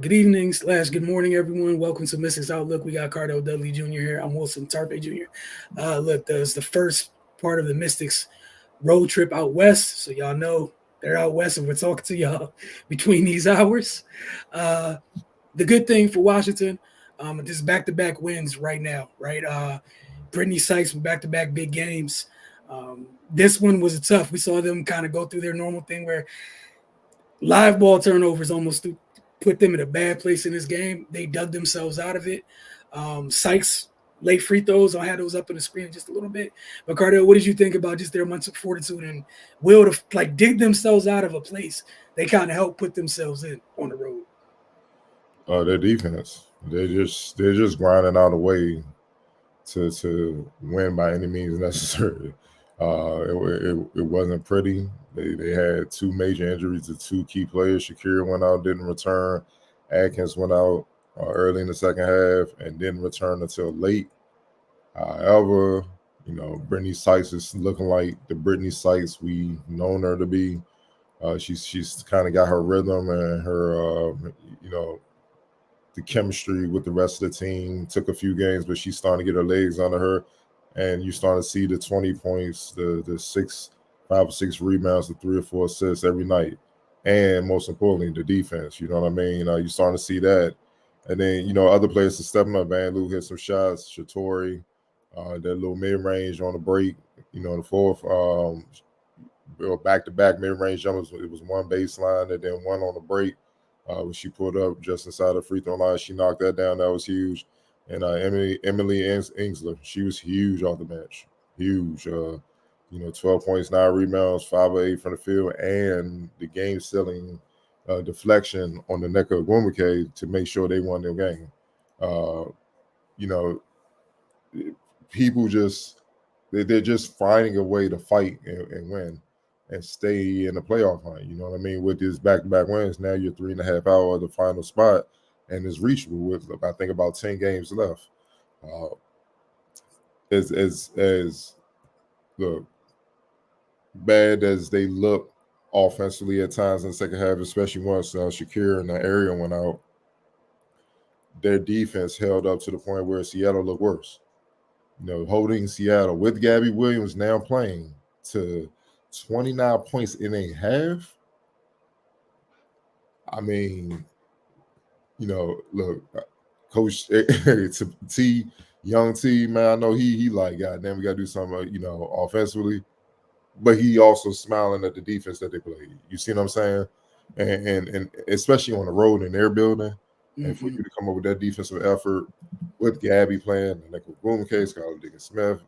Good evening / good morning, everyone. Welcome to Mystics Outlook. We got Cardell Dudley Jr. here. I'm Wilson Tarpe Jr. Look, this the first part of the Mystics road trip out west. So y'all know they're out west and we're talking to y'all between these hours. Uh, the good thing for Washington, this is back-to-back wins right now, right? Brittany Sykes with back-to-back big games. This one was tough. We saw them kind of go through their normal thing where live ball turnovers almost put them in a bad place in this game. They dug themselves out of it. Sykes late free throws. I had those up on the screen just a little bit. But Cardell, what did you think about just their mental fortitude and will to like dig themselves out of a place they kind of help put themselves in on the road? Their defense. They're just grinding out a way to win by any means necessary. It wasn't pretty. They had two major injuries to two key players. Shakira went out, didn't return. Atkins went out early in the second half and didn't return until late. However, Brittany Sykes is looking like the Brittany Sykes we known her to be. She's kind of got her rhythm and her you know the chemistry with the rest of the team. Took a few games, but she's starting to get her legs under her, and you start to see the 20 points, the 5 or 6 rebounds, the 3 or 4 assists every night, and most importantly, the defense. You know what I mean? You're starting to see that, and then other players are stepping up. Van Lou hit some shots. Shatori, that little mid range on the break. The fourth. Back to back mid range jumpers. It was one baseline and then one on the break. When she pulled up just inside the free throw line, she knocked that down. That was huge. And Emily Ingsler, she was huge off the bench. Huge. 12 points, 9 rebounds, 5 or 8 from the field, and the game selling deflection on the neck of Gwumake to make sure they won their game. Uh, you know, people they're just finding a way to fight and win and stay in the playoff hunt. You know what I mean? With these back-to-back wins, now you're 3.5 hours of the final spot, and it's reachable with I think about 10 games left. Uh, as look bad as they look offensively at times in the second half, especially once Shakira and the area went out, their defense held up to the point where Seattle looked worse. Holding Seattle with Gabby Williams now playing to 29 points in a half. I mean, look, Coach T, young T, man, I know he like, goddamn, we got to do something, offensively. But he also smiling at the defense that they played. You see what I'm saying? And especially on the road in their building, and for you to come up with that defensive effort with Gabby playing, and like with Boomcase, Skylar Diggins Smith,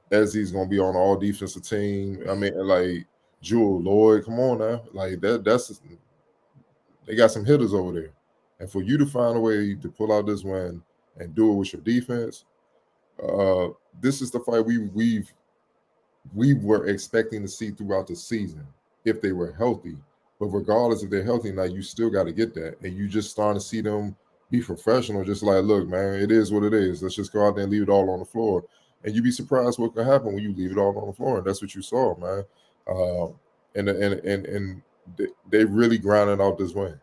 Ezzy's gonna be on all defensive team. I mean, like Jewel Lloyd, come on now, like that's they got some hitters over there, and for you to find a way to pull out this win and do it with your defense, this is the fight we were expecting to see throughout the season if they were healthy. But regardless if they're healthy now, you still got to get that. And you just starting to see them be professional, just like, look, man, it is what it is. Let's just go out there and leave it all on the floor. And you'd be surprised what can happen when you leave it all on the floor. And that's what you saw, man. And they really grinded out this win.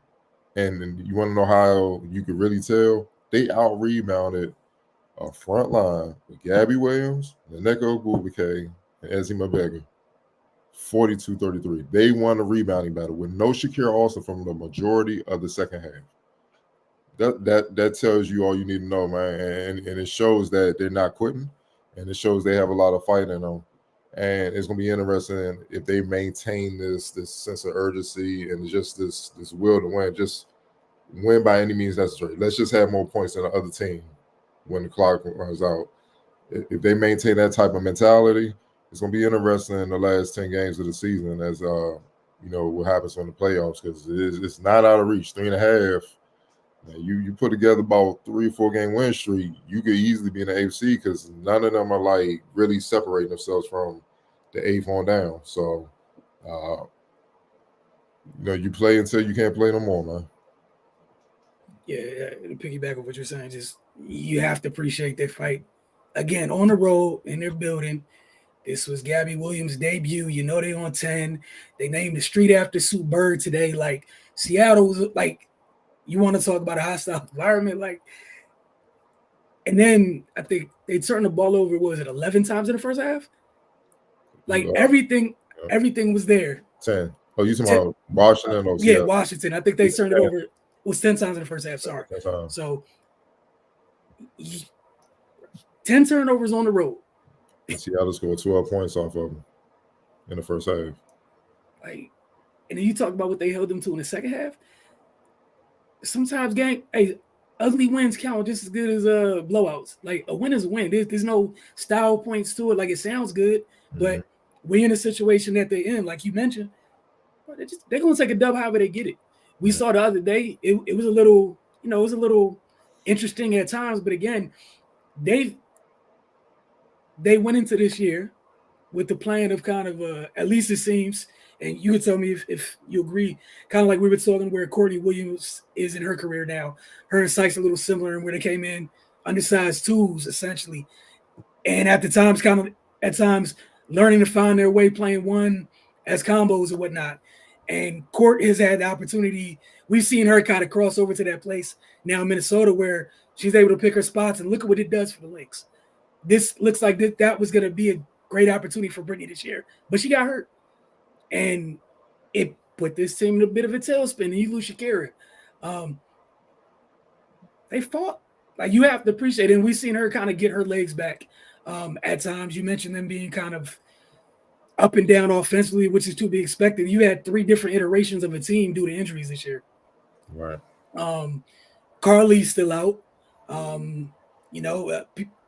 And you want to know how you could really tell? They out rebounded a front line with Gabby Williams, Naneko Bubike, and Ezzy Mabega. 42-33. They won the rebounding battle with no Shakira Austin from the majority of the second half. That tells you all you need to know, man. And it shows that they're not quitting, and it shows they have a lot of fight in them. And it's gonna be interesting if they maintain this sense of urgency and just this will to win. Just win by any means necessary. Let's just have more points than the other team when the clock runs out. If they maintain that type of mentality, it's going to be interesting in the last 10 games of the season as what happens on the playoffs, because it's not out of reach. 3.5. Now, you put together about 3 or 4 game win streak, you could easily be in the AFC because none of them are like really separating themselves from the eighth on down. So, you play until you can't play no more, man. Yeah, to piggyback on what you're saying, just you have to appreciate their fight. Again, on the road in their building. This was Gabby Williams' debut. You know they on 10. They named the street after Sue Bird today. Like Seattle was like You want to talk about a hostile environment, like, and then I think they turned the ball over. What was it, 11 times in the first half? Like everything was there. 10. Oh, you talking about Washington or Yeah, Seattle? Washington. I think they turned it over. It was 10 times in the first half. Sorry. 10 times. So 10 turnovers on the road. And Seattle scored 12 points off of them in the first half. Like, and then you talk about what they held them to in the second half. Sometimes ugly wins count just as good as blowouts. Like a win is a win. There's no style points to it. Like it sounds good, but we're in a situation that they're in, like you mentioned. They're gonna take a dub however they get it. We saw the other day, it was a little, it was a little interesting at times, but again, they went into this year with the plan of kind of at least it seems, and you would tell me if you agree, kind of like we were talking where Courtney Williams is in her career now. Her and Sykes a little similar, and where they came in undersized twos essentially, and at times learning to find their way playing one as combos and whatnot. And Court has had the opportunity. We've seen her kind of cross over to that place now in Minnesota where she's able to pick her spots, and look at what it does for the Lynx. This looks like that was going to be a great opportunity for Brittany this year, but she got hurt, and it put this team in a bit of a tailspin. And you lose Shakira. They fought. Like, you have to appreciate it, and we've seen her kind of get her legs back at times. You mentioned them being kind of up and down offensively, which is to be expected. You had 3 different iterations of a team due to injuries this year. Right. Carly's still out.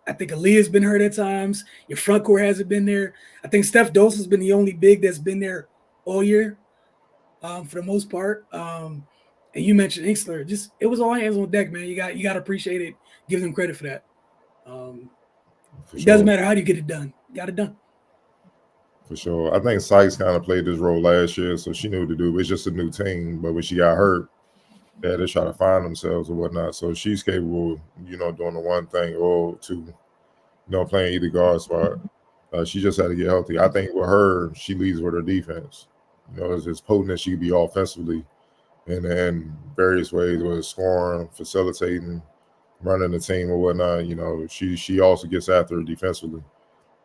I think Aaliyah's been hurt at times. Your front court hasn't been there. I think Steph Dawson's been the only big that's been there all year, for the most part. And you mentioned Inksler. Just, it was all hands on deck, man. You got to appreciate it. Give them credit for that. It doesn't matter how you get it done. You got it done. For sure. I think Sykes kind of played this role last year, so she knew what to do. It's just a new team. But when she got hurt, they had to try to find themselves or whatnot. So she's capable, doing the one thing or two, playing either guard spot. She just had to get healthy. I think with her, she leads with her defense. As potent as she can be offensively and in various ways, whether it's scoring, facilitating, running the team or whatnot. She also gets after it defensively.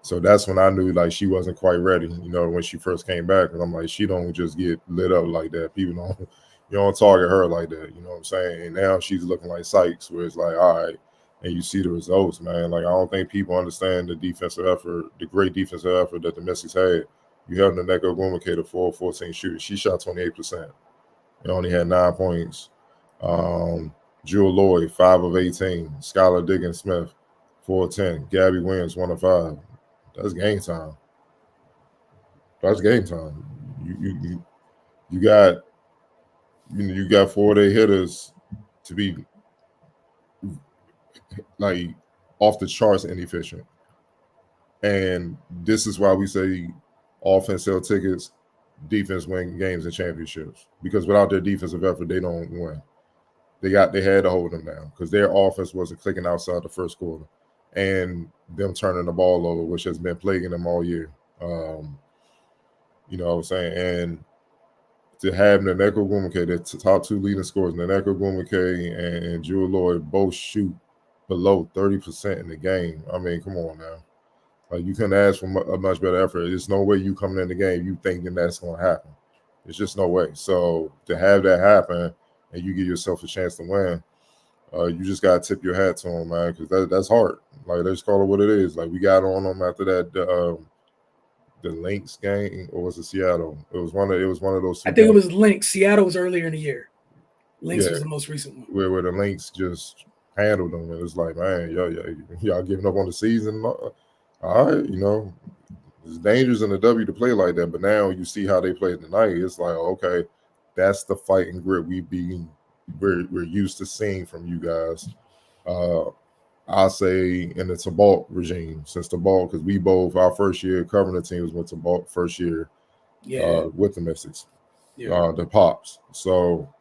So that's when I knew like she wasn't quite ready, when she first came back. And I'm like, she don't just get lit up like that. People don't target her like that. You know what I'm saying? And now she's looking like Sykes, where it's like, all right, and you see the results, man. Like, I don't think people understand the defensive effort, the great defensive effort that the Mystics had. You have Nneka Ogwumike, the 4-14 shooter. She shot 28%. And only had 9 points. Jewel Lloyd, 5 of 18. Skylar Diggins-Smith, 4-10. Gabby Williams, 1 of 5. That's game time. That's game time. You got 4-day hitters to be like off the charts inefficient. And this is why we say offense sell tickets, defense win games and championships. Because without their defensive effort, they don't win. They had to hold them down because their offense wasn't clicking outside the first quarter. And them turning the ball over, which has been plaguing them all year. You know what I'm saying? And to have Nneka Ogwumike, the top 2 leading scorers, Nneka Ogwumike and Jewel Lloyd, both shoot below 30% in the game. I mean, come on now. Like, you couldn't ask for a much better effort. There's no way you coming in the game, you thinking that's going to happen. There's just no way. So to have that happen and you give yourself a chance to win, you just got to tip your hat to them, man, because that's hard. Like, let's call it what it is. Like, we got on them after that, the Lynx game, or was it Seattle? It was one of those. I think it was Lynx. Seattle was earlier in the year. Lynx was the most recent one. Where the Lynx just handled them. It was like, man, y'all giving up on the season. All right, it's dangerous in the W to play like that. But now you see how they played tonight. It's like, okay, that's the fight and grit we're used to seeing from you guys. I'll say in the Tabalt regime, since Tabalt, because we both, our first year covering the teams went to Tabalt first year with the Mystics, the Pops. So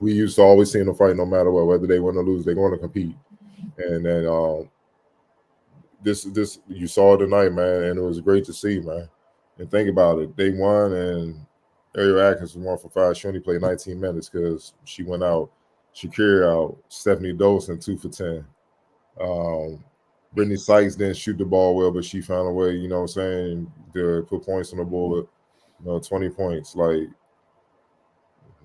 we used to always see them fight no matter what, whether they win or lose, they're going to compete. And then this you saw it tonight, man, and it was great to see, man. And think about it, they won, and Ariel Atkins was 1 for 5. She only played 19 minutes because she went out. Shakira out, Stephanie Dolson 2 for 10. Brittany Sykes didn't shoot the ball well, but she found a way, you know what I'm saying, to put points on the board. 20 points. Like,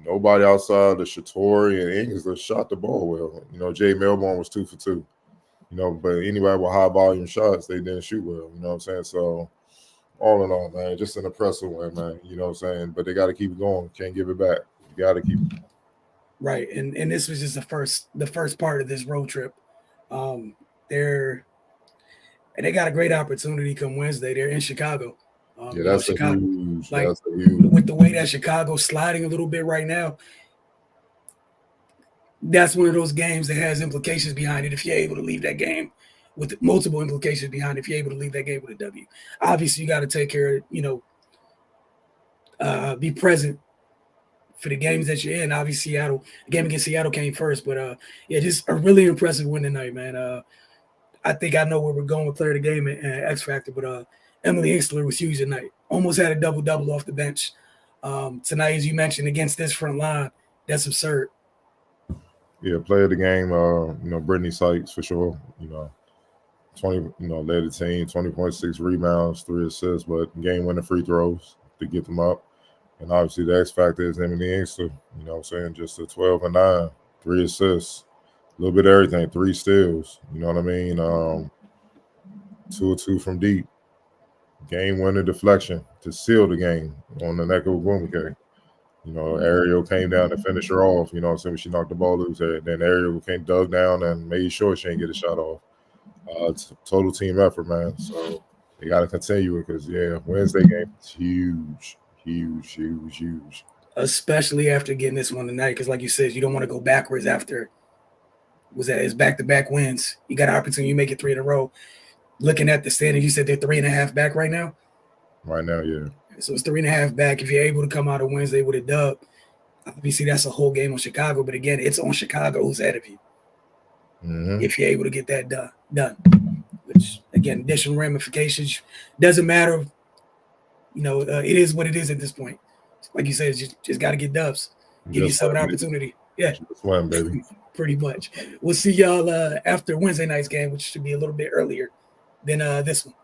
nobody outside of Shatori and English shot the ball well. Jay Melbourne was 2 for 2. But anybody with high volume shots, they didn't shoot well. You know what I'm saying? So, all in all, man, just an impressive one, man. You know what I'm saying? But they got to keep it going. Can't give it back. You got to keep it going. Right, and this was just the first part of this road trip. They got a great opportunity come Wednesday. They're in Chicago. That's Chicago, huge. like that's a huge. With the way that Chicago's sliding a little bit right now, that's one of those games that has implications behind it if you're able to leave that game with multiple implications behind it if you're able to leave that game with a W. Obviously, you got to take care of, be present for the games that you're in. Obviously, the game against Seattle came first, but just a really impressive win tonight, man. I think I know where we're going with player of the game and X Factor, but Emily Hinkstler was huge tonight. Almost had a double-double off the bench. Tonight, as you mentioned, against this front line, that's absurd. Yeah, player of the game, Brittany Sykes for sure. 20, led the team, 20.6 rebounds, 3 assists, but game-winning free throws to get them up. And obviously the X Factor is Emily Hinkstler, you know what I'm saying? Just a 12 and 9, 3 assists, a little bit of everything, 3 steals, you know what I mean? 2 of 2 from deep. Game-winning deflection to seal the game on the neck of Bumake. Ariel came down to finish her off, you know what I'm saying, when she knocked the ball loose. Then Ariel came dug down and made sure she didn't get a shot off. It's a total team effort, man. So they got to continue it because, Wednesday game is huge. Huge. Especially after getting this one tonight, because like you said, you don't want to go backwards after it's back-to-back wins. You got an opportunity, you make it 3 in a row. Looking at the standings, you said they're 3.5 back right now? Right now, yeah. So it's 3.5 back. If you're able to come out on Wednesday with a dub, obviously that's a whole game on Chicago. But again, it's on Chicago who's ahead of you. Mm-hmm. If you're able to get that done. Which, again, additional ramifications. Doesn't matter. It is what it is at this point. Like you said, just got to get dubs. Give yourself an opportunity. Yeah. Just win, baby. Pretty much. We'll see y'all after Wednesday night's game, which should be a little bit earlier than this one.